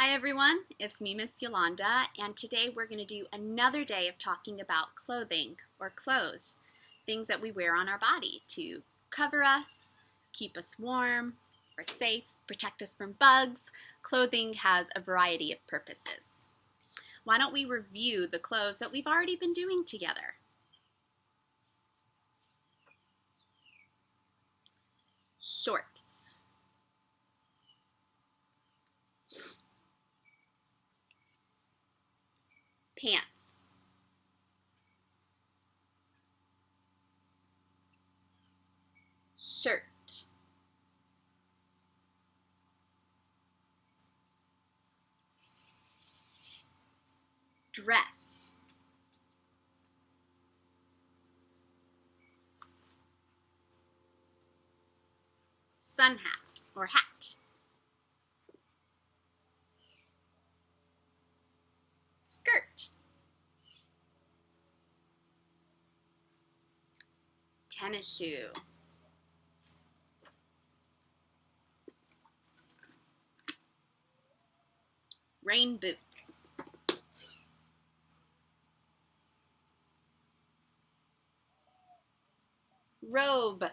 Hi everyone, it's me, Miss Yolanda, and today we're going to do another day of talking about clothing or clothes, things that we wear on our body to cover us, keep us warm or safe, protect us from bugs. Clothing has a variety of purposes. Why don't we review the clothes that we've already been doing together? Shorts. Pants. Shirt. Dress. Sun hat or hat. Skirt. Tennis shoe. Rain boots. Robe.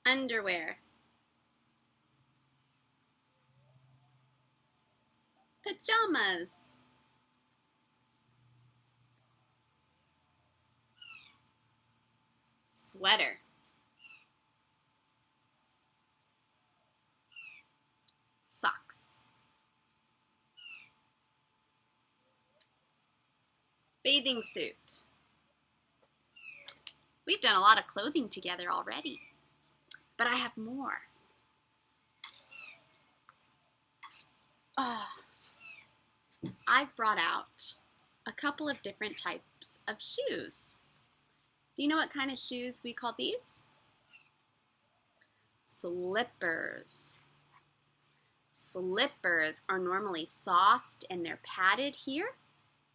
Underwear. Pajamas. Sweater. Socks. Bathing suit. We've done a lot of clothing together already, but I have more. I've brought out a couple of different types of shoes. Do you know what kind of shoes we call these? Slippers. Slippers are normally soft and they're padded here.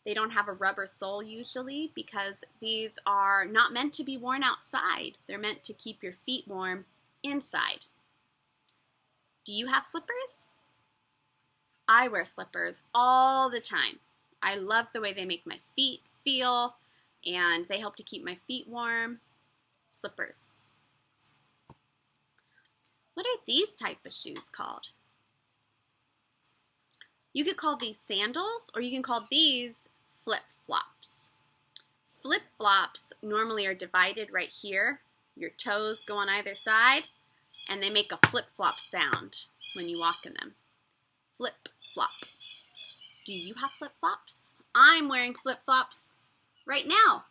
They don't have a rubber sole usually because these are not meant to be worn outside. They're meant to keep your feet warm inside. Do you have slippers? I wear slippers all the time. I love the way they make my feet feel and they help to keep my feet warm. Slippers. What are these type of shoes called? You could call these sandals or you can call these flip-flops. Flip-flops normally are divided right here. Your toes go on either side and they make a flip-flop sound when you walk in them. Flip-flop. Do you have flip-flops? I'm wearing flip-flops right now.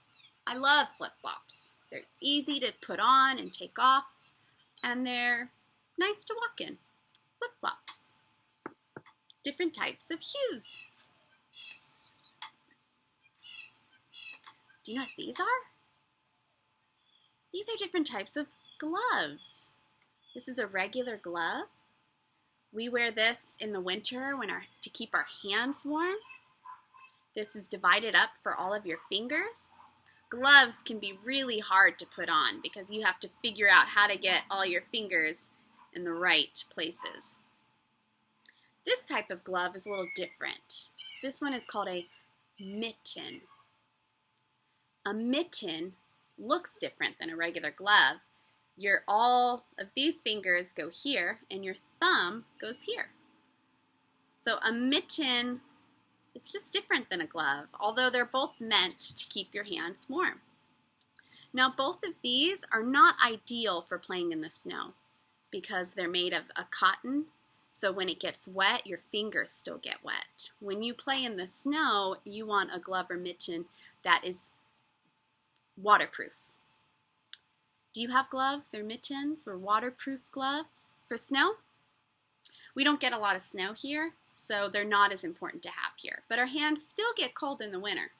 I love flip-flops. They're easy to put on and take off and they're nice to walk in. Flip-flops. Different types of shoes. Do you know what these are? These are different types of gloves. This is a regular glove. We wear this in the winter to keep our hands warm. This is divided up for all of your fingers. Gloves can be really hard to put on because you have to figure out how to get all your fingers in the right places. This type of glove is a little different. This one is called a mitten. A mitten looks different than a regular glove. All of these fingers go here and your thumb goes here. So a mitten is just different than a glove, although they're both meant to keep your hands warm. Now both of these are not ideal for playing in the snow because they're made of a cotton. So when it gets wet, your fingers still get wet. When you play in the snow, you want a glove or mitten that is waterproof. Do you have gloves or mittens or waterproof gloves for snow? We don't get a lot of snow here, so they're not as important to have here. But our hands still get cold in the winter.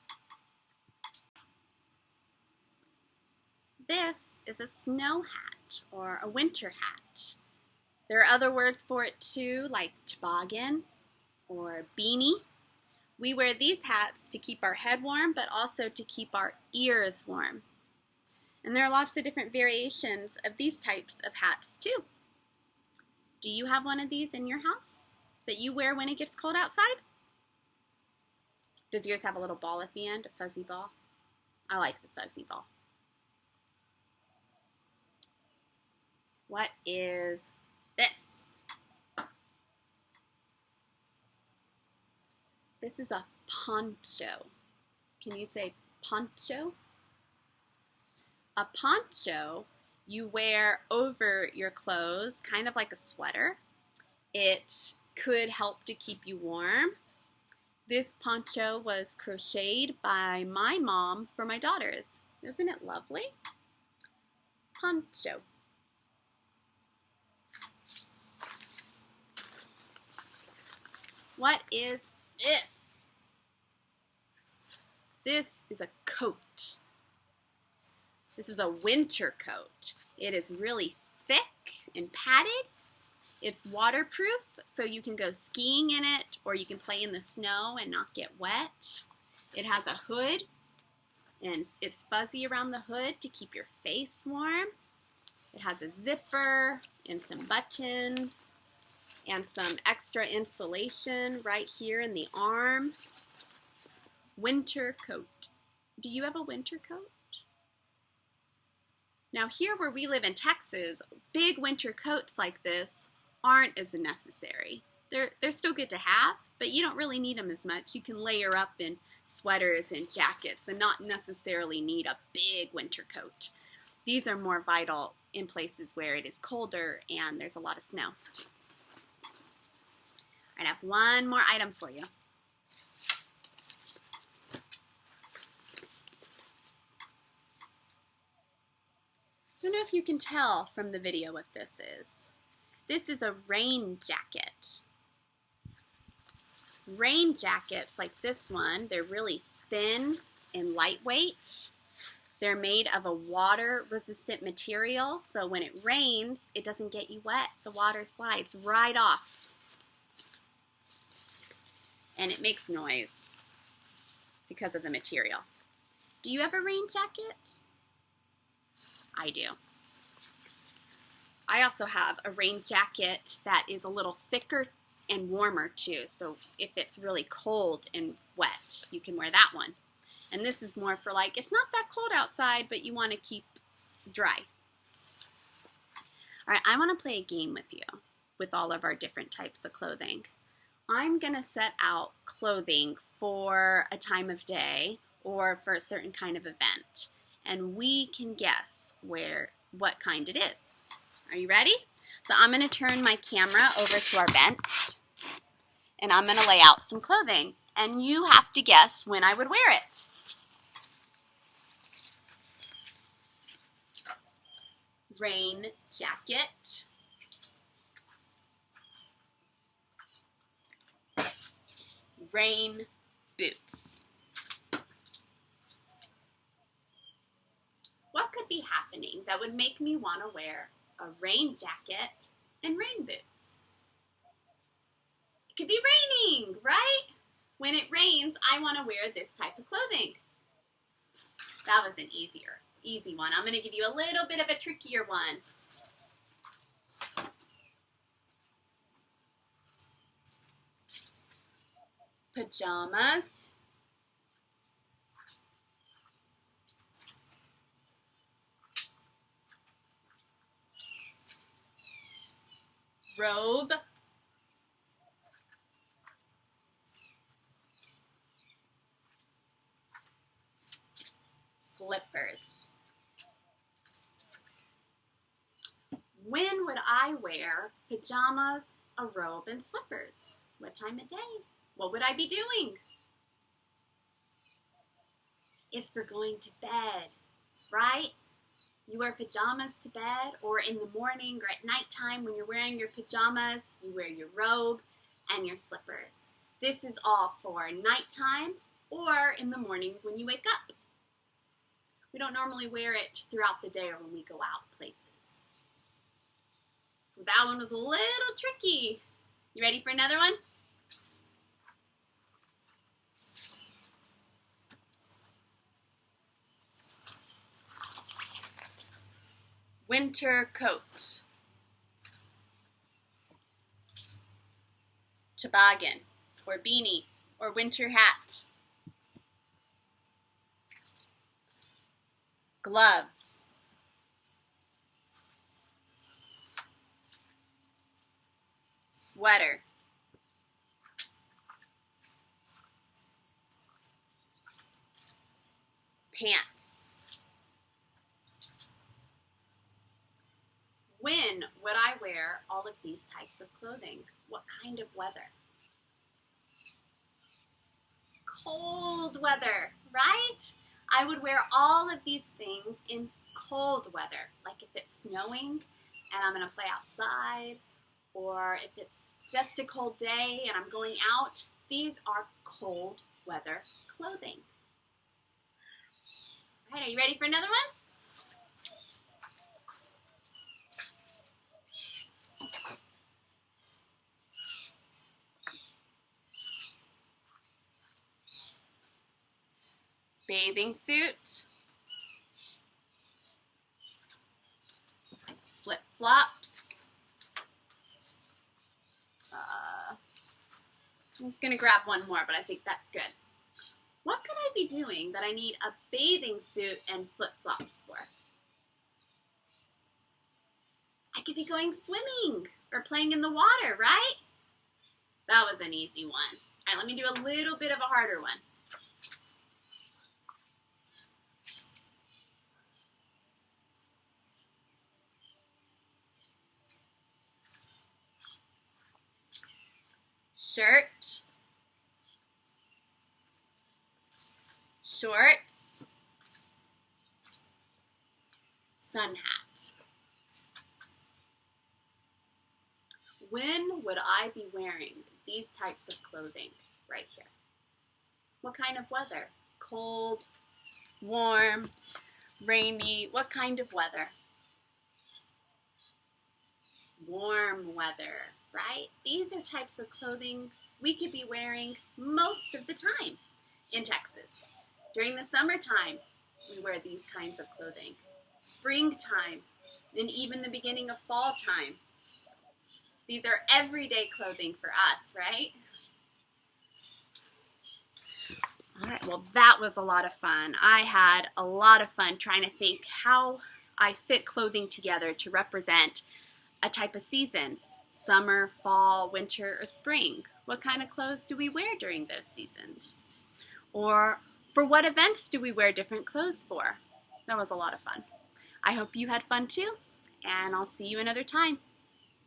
This is a snow hat or a winter hat. There are other words for it too, like toboggan or beanie. We wear these hats to keep our head warm, but also to keep our ears warm. And there are lots of different variations of these types of hats too. Do you have one of these in your house that you wear when it gets cold outside? Does yours have a little ball at the end, a fuzzy ball? I like the fuzzy ball. What is this? This is a poncho. Can you say poncho? A poncho you wear over your clothes, kind of like a sweater. It could help to keep you warm. This poncho was crocheted by my mom for my daughters. Isn't it lovely? Poncho. What is this? This is a coat. This is a winter coat. It is really thick and padded. It's waterproof, so you can go skiing in it, or you can play in the snow and not get wet. It has a hood, and it's fuzzy around the hood to keep your face warm. It has a zipper and some buttons and some extra insulation right here in the arm. Winter coat. Do you have a winter coat? Now here where we live in Texas, big winter coats like this aren't as necessary. They're still good to have, but you don't really need them as much. You can layer up in sweaters and jackets and not necessarily need a big winter coat. These are more vital in places where it is colder and there's a lot of snow. I have one more item for you. I don't know if you can tell from the video what this is. This is a rain jacket. Rain jackets like this one, they're really thin and lightweight. They're made of a water-resistant material, so when it rains, it doesn't get you wet. The water slides right off. And it makes noise because of the material. Do you have a rain jacket? I do. I also have a rain jacket that is a little thicker and warmer too, so if it's really cold and wet, you can wear that one. And this is more for like, it's not that cold outside, but you want to keep dry. All right, I want to play a game with you with all of our different types of clothing. I'm going to set out clothing for a time of day or for a certain kind of event, and we can guess what kind it is. Are you ready? So I'm going to turn my camera over to our bench, and I'm going to lay out some clothing, and you have to guess when I would wear it. Rain jacket. Rain boots. What could be happening that would make me want to wear a rain jacket and rain boots? It could be raining, right? When it rains, I want to wear this type of clothing. That was an easy one. I'm going to give you a little bit of a trickier one. Pajamas. Robe. Slippers. When would I wear pajamas, a robe, and slippers? What time of day? What would I be doing? It's for going to bed, right? You wear pajamas to bed, or in the morning or at nighttime when you're wearing your pajamas, you wear your robe and your slippers. This is all for nighttime or in the morning when you wake up. We don't normally wear it throughout the day or when we go out places. So that one was a little tricky. You ready for another one? Winter coat. toboggan, or beanie, or winter hat. Gloves. Sweater. Pants. When would I wear all of these types of clothing? What kind of weather? Cold weather, right? I would wear all of these things in cold weather, like if it's snowing and I'm going to play outside, or if it's just a cold day and I'm going out. These are cold weather clothing. All right, are you ready for another one? Bathing suit, flip-flops. I'm just going to grab one more, but I think that's good. What could I be doing that I need a bathing suit and flip-flops for? I could be going swimming or playing in the water, right? That was an easy one. All right, let me do a little bit of a harder one. Shirt, shorts, sun hat. When would I be wearing these types of clothing right here? What kind of weather? Cold, warm, rainy, what kind of weather? Warm weather, right? These are types of clothing we could be wearing most of the time in Texas. During the summertime, we wear these kinds of clothing. Springtime, and even the beginning of fall time. These are everyday clothing for us, right? All right, well, that was a lot of fun. I had a lot of fun trying to think how I fit clothing together to represent a type of season. Summer, fall, winter, or spring. What kind of clothes do we wear during those seasons? Or for what events do we wear different clothes for? That was a lot of fun. I hope you had fun too, and I'll see you another time.